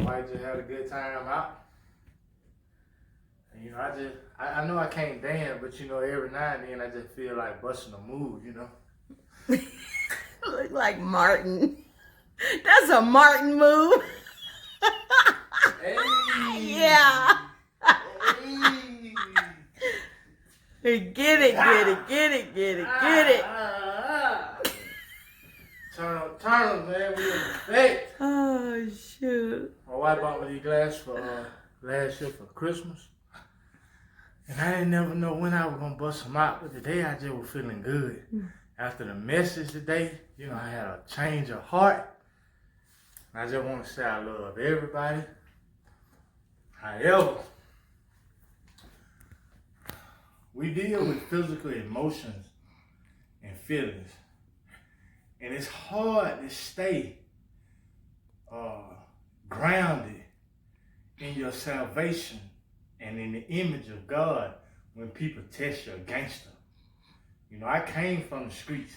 might just have a good time out. And, you know, I know I can't dance, but you know, every now and then I just feel like busting a move, you know. Look like Martin. That's a Martin move. Hey. Yeah. Hey. Get it. Turn them, man. We in effect. Oh, shoot. My wife bought me these glasses for last year for Christmas. And I didn't never know when I was going to bust them out. But today I just was feeling good. After the message today, you know, I had a change of heart. I just want to say I love everybody. However, we deal with physical emotions and feelings. And it's hard to stay grounded in your salvation and in the image of God when people test you a gangster. You know, I came from the streets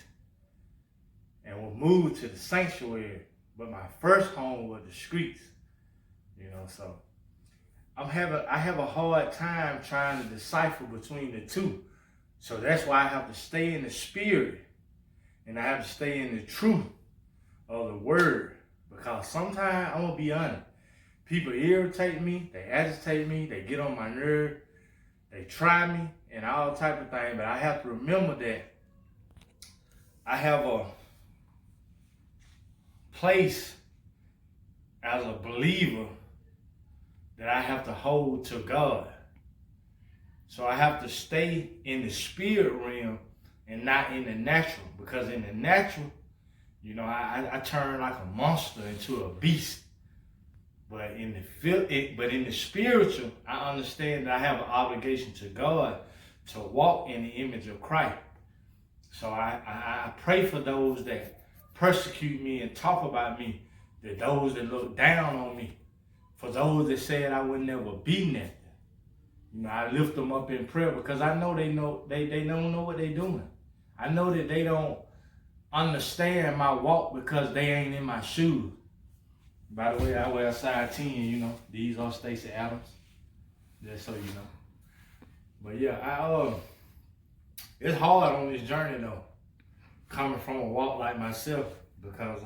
and was moved to the sanctuary, but my first home was the streets. You know, so I have a hard time trying to decipher between the two. So that's why I have to stay in the spirit and I have to stay in the truth of the word. Because sometimes, I'm going to be honest, people irritate me, they agitate me, they get on my nerve, they try me, and all type of things. But I have to remember that I have a place as a believer that I have to hold to God. So I have to stay in the spirit realm and not in the natural. Because in the natural, you know, I turn like a monster into a beast. But in the spiritual, I understand that I have an obligation to God to walk in the image of Christ. So I pray for those that persecute me and talk about me, that those that look down on me, for those that said I would never be nothing. You know, I lift them up in prayer because I know they don't know what they're doing. I know that they don't understand my walk because they ain't in my shoes. By the way, I wear a size 10, you know. These are Stacey Adams, just so you know. But yeah, it's hard on this journey though, coming from a walk like myself, because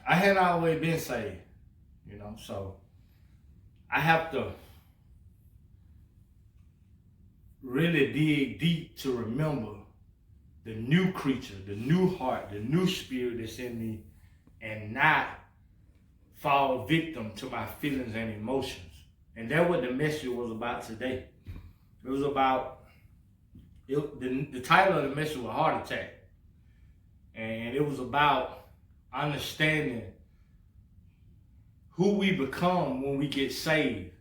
I hadn't always been saved, you know. So I have to really dig deep to remember the new creature, the new heart, the new spirit that's in me, and not fall victim to my feelings and emotions. And that's what the message was about today. It was about, the title of the message was Heart Attack. And it was about understanding who we become when we get saved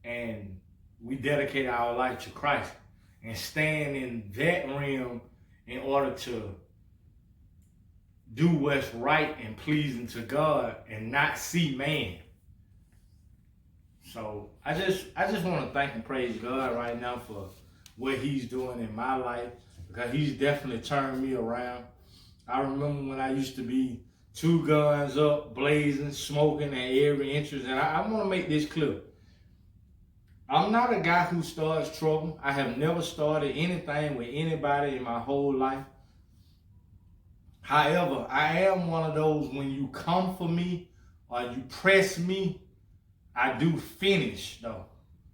and we dedicate our life to Christ, and stand in that realm in order to do what's right and pleasing to God and not see man. So I just want to thank and praise God right now for what he's doing in my life, because he's definitely turned me around. I remember when I used to be 2 guns up, blazing, smoking at every entrance. And I want to make this clear. I'm not a guy who starts trouble. I have never started anything with anybody in my whole life. However, I am one of those, when you come for me or you press me, I do finish though.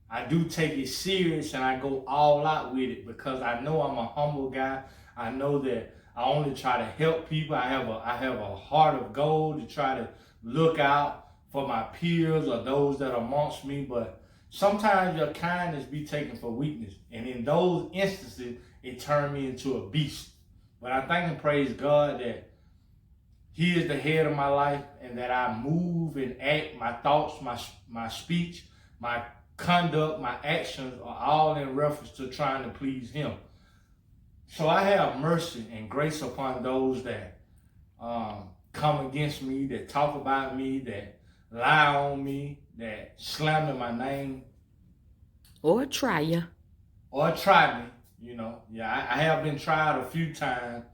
I do take it serious and I go all out with it, because I know I'm a humble guy. I know that I only try to help people. I have a heart of gold to try to look out for my peers or those that are amongst me. But sometimes your kindness be taken for weakness. And in those instances, it turned me into a beast. But I thank and praise God that he is the head of my life, and that I move and act, my thoughts, my speech, my conduct, my actions are all in reference to trying to please him. So I have mercy and grace upon those that come against me, that talk about me, that lie on me, that slander my name. Or try you. Or try me, you know. Yeah, I have been tried a few times.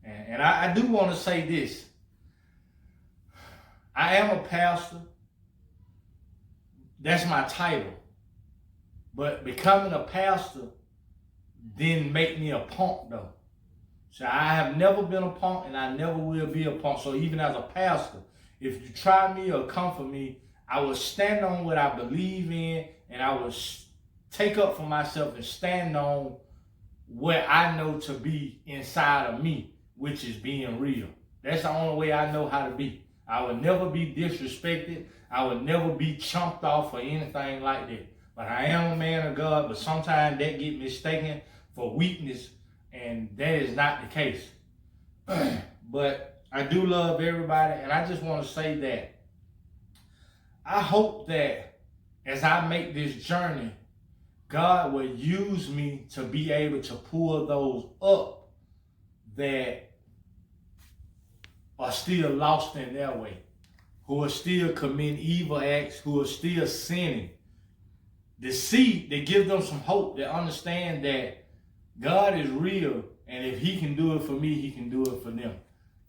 And I do want to say this. I am a pastor. That's my title. But becoming a pastor didn't make me a punk, though. So I have never been a punk, and I never will be a punk. So even as a pastor, if you try me or come for me, I will stand on what I believe in, and I will take up for myself and stand on what I know to be inside of me, which is being real. That's the only way I know how to be. I would never be disrespected. I would never be chumped off or anything like that. But I am a man of God, but sometimes that get mistaken for weakness, and that is not the case. But I do love everybody, and I just want to say that I hope that as I make this journey, God will use me to be able to pull those up that are still lost in their way, who are still committing evil acts, who are still sinning. That gives them some hope, that understand that God is real, and if he can do it for me, he can do it for them.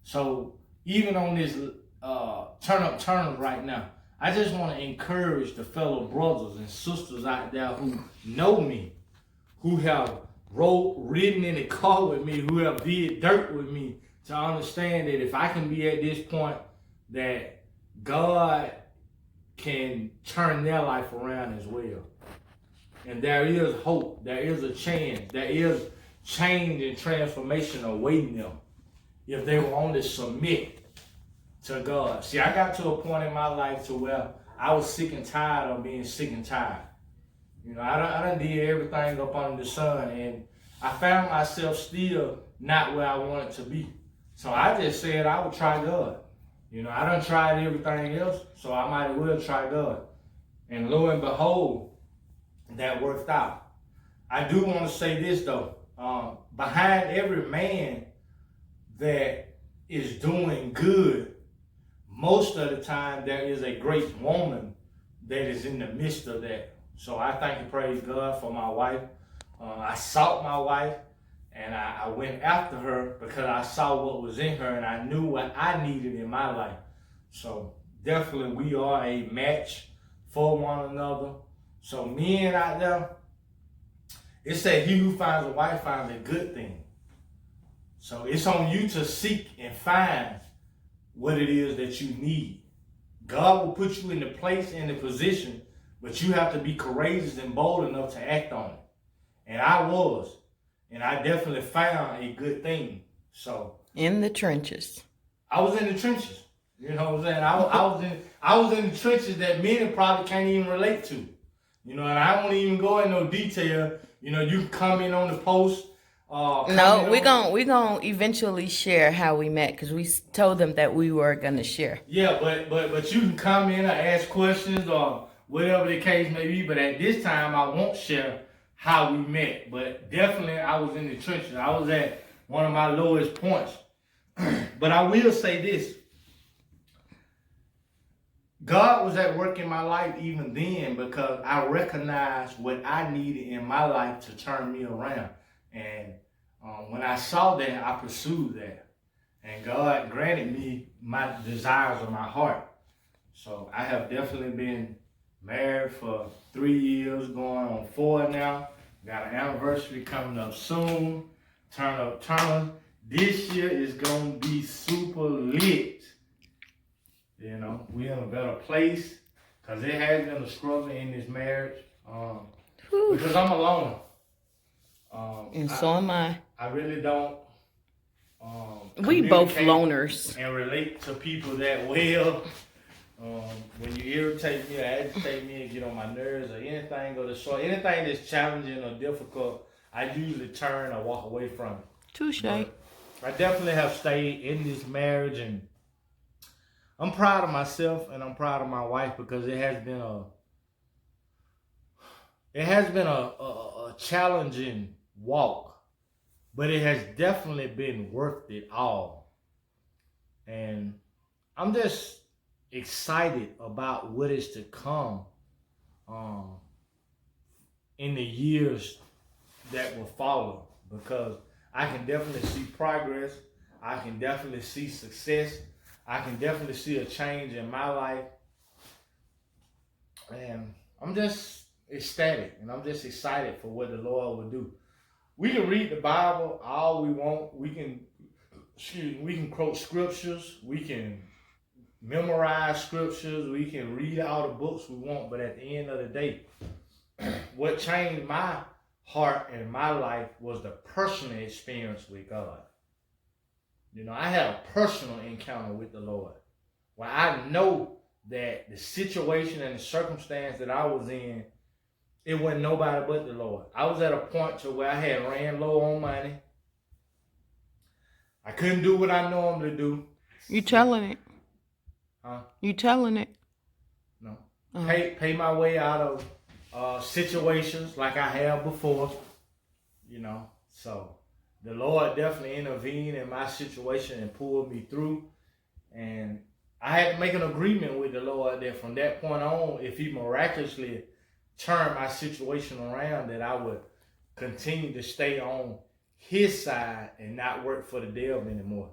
So even on this turn up turn right now, I just want to encourage the fellow brothers and sisters out there who know me, who have ridden in the car with me, who have did dirt with me, to understand that if I can be at this point, that God can turn their life around as well. And there is hope, there is a chance, there is change and transformation awaiting them if they will only submit to God. See, I got to a point in my life to where I was sick and tired of being sick and tired. You know, I done did everything up under the sun, and I found myself still not where I wanted to be. So I just said I would try God. You know, I done tried everything else, so I might as well try God. And lo and behold, that worked out. I do want to say this though. Behind every man that is doing good, most of the time there is a great woman that is in the midst of that. So I thank and praise God for my wife. I sought my wife, and I went after her because I saw what was in her, and I knew what I needed in my life. So definitely we are a match for one another. So men out there, it said he who finds a wife finds a good thing. So it's on you to seek and find what it is that you need. God will put you in the place and the position, but you have to be courageous and bold enough to act on it. And I was. And I definitely found a good thing. So in the trenches. I was in the trenches. You know what I'm saying? I was in the trenches that many probably can't even relate to. You know, and I won't even go in no detail. You know, you can comment on the post. No, we're gonna eventually share how we met, because we told them that we were gonna share. Yeah, but you can comment or ask questions or whatever the case may be. But at this time, I won't share how we met. But definitely, I was in the trenches. I was at one of my lowest points. But I will say this. God was at work in my life even then, because I recognized what I needed in my life to turn me around. And when I saw that, I pursued that. And God granted me my desires of my heart. So I have definitely been married for 3 years, going on 4 now. Got an anniversary coming up soon. Turn up. This year is going to be super lit. You know, we're in a better place, because it has been a struggle in this marriage, because I'm a loner. And so am I. I really don't we both loners. And relate to people that well. When you irritate me or agitate me and get on my nerves or anything anything that's challenging or difficult, I usually turn or walk away from it. Touche. I definitely have stayed in this marriage, and I'm proud of myself and I'm proud of my wife, because it has been a challenging walk, but it has definitely been worth it all. And I'm just excited about what is to come in the years that will follow, because I can definitely see progress. I can definitely see success. I can definitely see a change in my life. And I'm just ecstatic, and I'm just excited for what the Lord will do. We can read the Bible all we want. We can quote scriptures. We can memorize scriptures. We can read all the books we want. But at the end of the day, what changed my heart and my life was the personal experience with God. You know, I had a personal encounter with the Lord, where I know that the situation and the circumstance that I was in, it wasn't nobody but the Lord. I was at a point to where I had ran low on money. I couldn't do what I normally do. You telling it? Huh? You telling it? No. Pay my way out of situations like I have before. You know, so the Lord definitely intervened in my situation and pulled me through. And I had to make an agreement with the Lord that from that point on, if He miraculously turned my situation around, that I would continue to stay on His side and not work for the devil anymore.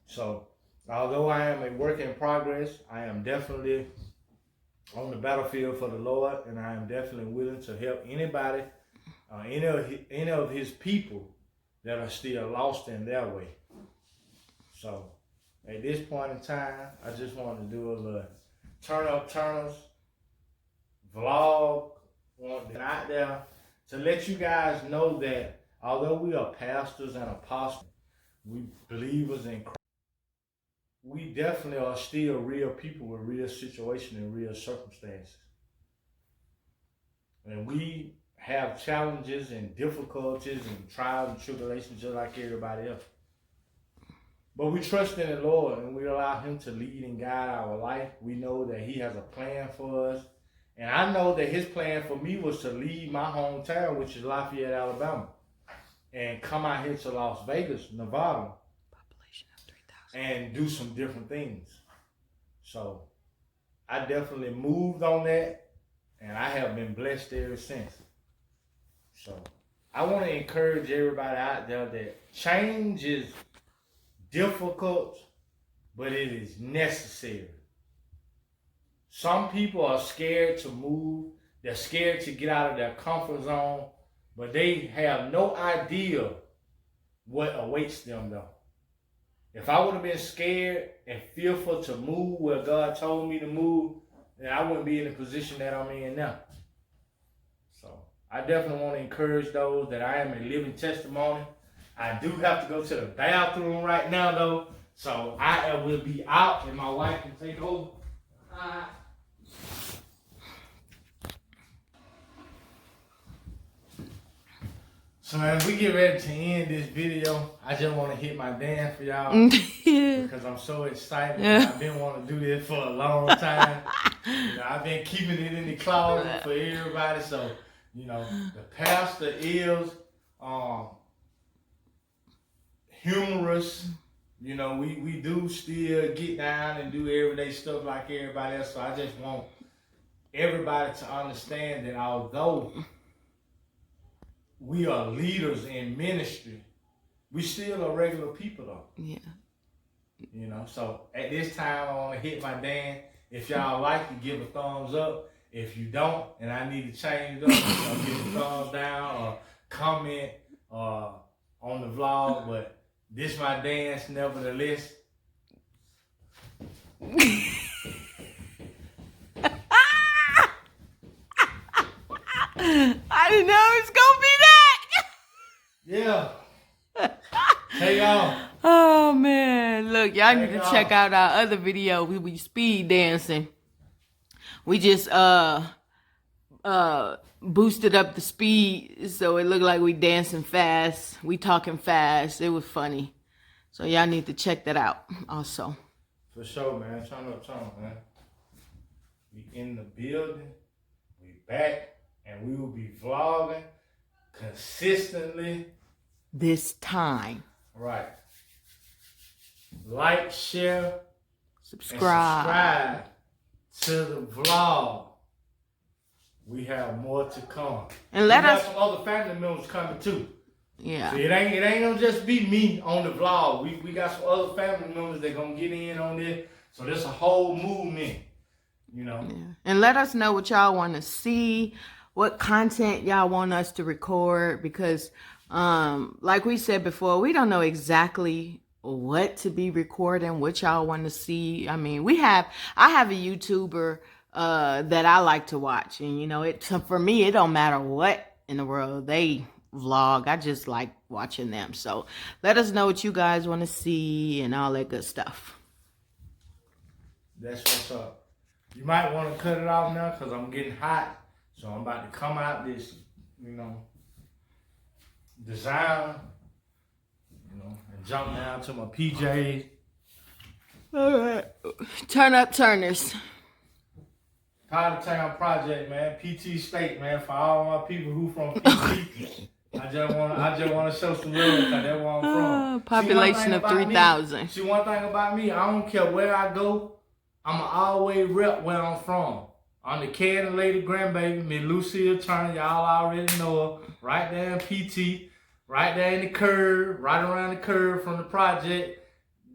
So, although I am a work in progress, I am definitely on the battlefield for the Lord, and I am definitely willing to help anybody, any of His people that are still lost in their way. So, at this point in time, I just want to do a little turn up turners vlog, want to out there to let you guys know that although we are pastors and apostles, we believers in Christ, we definitely are still real people with real situations and real circumstances. And we have challenges and difficulties and trials and tribulations just like everybody else. But we trust in the Lord, and we allow Him to lead and guide our life. We know that He has a plan for us. And I know that His plan for me was to leave my hometown, which is Lafayette, Alabama, and come out here to Las Vegas, Nevada, population of 3,000, and do some different things. So I definitely moved on that, and I have been blessed ever since. So I want to encourage everybody out there that change is difficult, but it is necessary. Some people are scared to move. They're scared to get out of their comfort zone, but they have no idea what awaits them though. If I would have been scared and fearful to move where God told me to move, then I wouldn't be in the position that I'm in now. So I definitely want to encourage those that I am a living testimony. I do have to go to the bathroom right now though, so I will be out and my wife can take over. So as we get ready to end this video, I just want to hit my dance for y'all because I'm so excited. I've been wanting to do this for a long time. You know, I've been keeping it in the closet for everybody. So, you know, the pastor is humorous. You know, we do still get down and do everyday stuff like everybody else. So I just want everybody to understand that although we are leaders in ministry, we still are regular people though. Yeah. You know, so at this time I want to hit my dance. If y'all like it, give a thumbs up. If you don't, and I need to change it up, give a thumbs down or comment on the vlog. But this my dance nevertheless. I didn't know it was gonna be that. Yeah. Hey y'all. Oh man, look, y'all need to check out our other video. We be speed dancing. We just boosted up the speed so it looked like we dancing fast. We talking fast. It was funny. So y'all need to check that out also. For sure, man. Turn up, man. We in the building. We back. And we will be vlogging consistently. This time. Right. Like, share, subscribe to the vlog. We have more to come. And let us. We got some other family members coming too. Yeah. So it ain't gonna just be me on the vlog. We got some other family members that gonna get in on this. So there's a whole movement, you know. Yeah. And let us know what y'all want to see, what content y'all want us to record, because like we said before, we don't know exactly what to be recording, what y'all want to see. I mean, I have a YouTuber that I like to watch, and you know, for me, it don't matter what in the world they vlog. I just like watching them. So let us know what you guys want to see and all that good stuff. That's what's up. You might want to cut it off now because I'm getting hot. So I'm about to come out this, you know, design, you know, and jump down to my PJs. All right. Turn up turners. Powder Town Project, man. PT State, man. For all my people who from PT. I just want to show some love because that's where I'm from. Population of 3,000. See, one thing about me, I don't care where I go. I'ma always rep where I'm from. I'm the Cat and Lady grandbaby, Miss Lucille Turner. Y'all already know her. Right there in PT. Right there in the curve. Right around the curve from the project.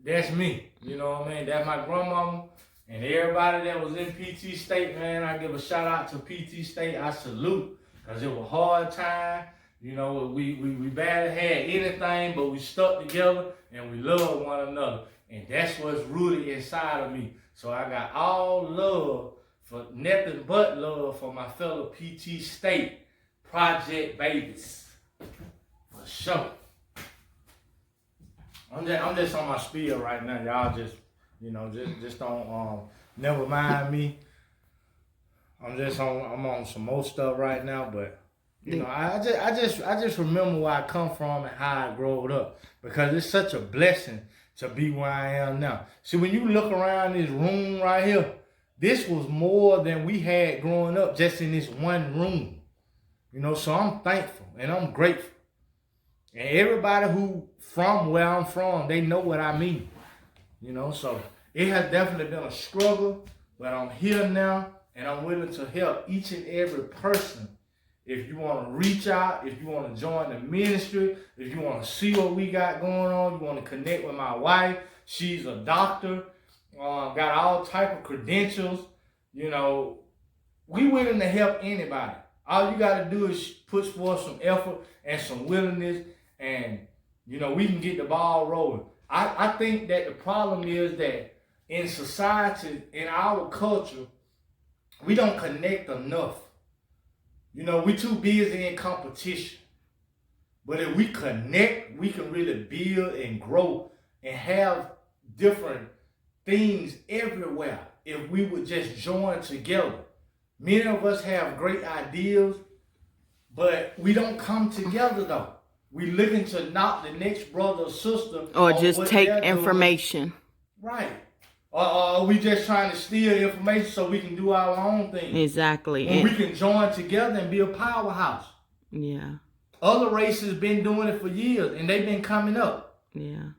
That's me. You know what I mean? That's my grandmama. And everybody that was in PT State, man, I give a shout out to PT State. I salute. Because it was a hard time. You know, we barely had anything, but we stuck together and we love one another. And that's what's rooted inside of me. So I got all love for nothing but love for my fellow PT State project babies. For sure. I'm just on my spiel right now. Y'all just, you know, just don't never mind me. I'm on some more stuff right now, but you know, I just remember where I come from and how I growed up, because it's such a blessing to be where I am now. See, when you look around this room right here, this was more than we had growing up just in this one room. You know, so I'm thankful and I'm grateful. And everybody who from where I'm from, they know what I mean. You know, so it has definitely been a struggle, but I'm here now and I'm willing to help each and every person. If you want to reach out, if you want to join the ministry, if you want to see what we got going on, you want to connect with my wife. She's a doctor, got all type of credentials. You know, we willing to help anybody. All you got to do is put forth some effort and some willingness, and, you know, we can get the ball rolling. I think that the problem is that in society, in our culture, we don't connect enough. You know, we too busy in competition. But if we connect, we can really build and grow and have different things everywhere if we would just join together. Many of us have great ideas, but we don't come together though. We looking to knock the next brother or sister. Or just take information. Right. Or we just trying to steal information so we can do our own thing. Exactly. And we can join together and be a powerhouse. Yeah. Other races been doing it for years and they've been coming up. Yeah.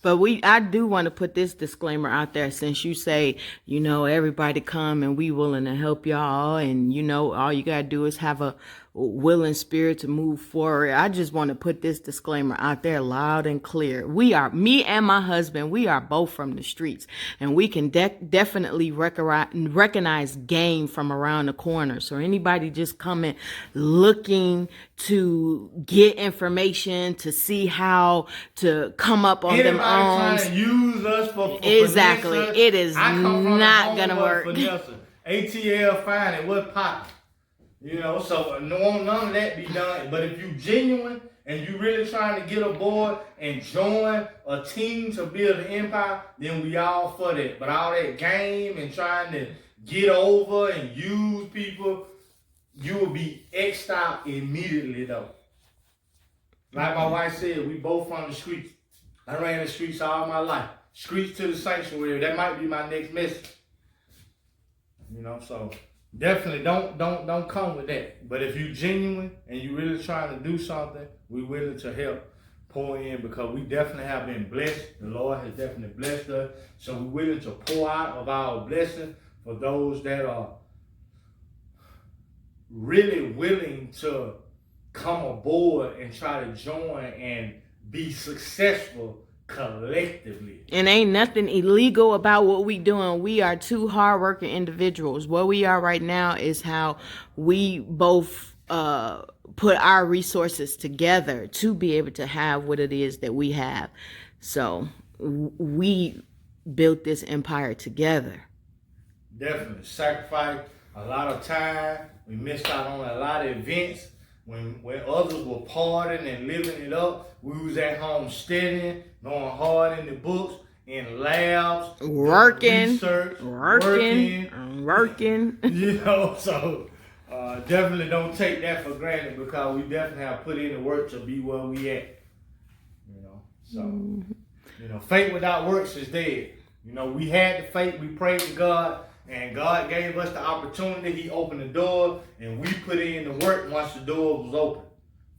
But I do want to put this disclaimer out there, since you say, you know, everybody come and we willing to help y'all, and you know, all you got to do is have a willing spirit to move forward. I just want to put this disclaimer out there loud and clear. Me and my husband, we are both from the streets, and we can definitely recognize game from around the corner. So anybody just coming looking to get information, to see how to come up on them trying to use us for exactly. Vanessa, it is not gonna work. Vanessa. ATL fine and what poppin'? You know, so none of that be done. But if you genuine and you really trying to get aboard and join a team to build an empire, then we all for that. But all that game and trying to get over and use people, you will be X'd out immediately though. Like my wife said, we both from the streets. I ran the streets all my life. Streets to the sanctuary. That might be my next message. You know, so definitely don't come with that. But if you genuine and you really trying to do something, we willing to help pour in, because we definitely have been blessed. The Lord has definitely blessed us. So we're willing to pour out of our blessing for those that are really willing to come aboard and try to join and be successful collectively. And ain't nothing illegal about what we doing. We are two hardworking individuals. What we are right now is how we both put our resources together to be able to have what it is that we have. So we built this empire together. Definitely sacrificed a lot of time. We missed out on a lot of events. When others were partying and living it up, we was at home studying, going hard in the books, in labs, working, research, working. You know, so definitely don't take that for granted, because we definitely have put in the work to be where we at. You know, so you know, faith without works is dead. You know, we had the faith, we prayed to God, and God gave us the opportunity. He opened the door, and we put in the work once the door was open.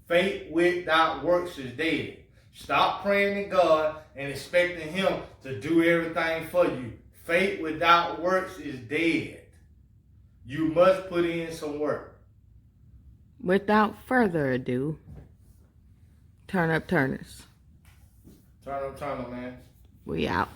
Faith without works is dead. Stop praying to God and expecting Him to do everything for you. Faith without works is dead. You must put in some work. Without further ado, turn up turners. Turn up, man. We out.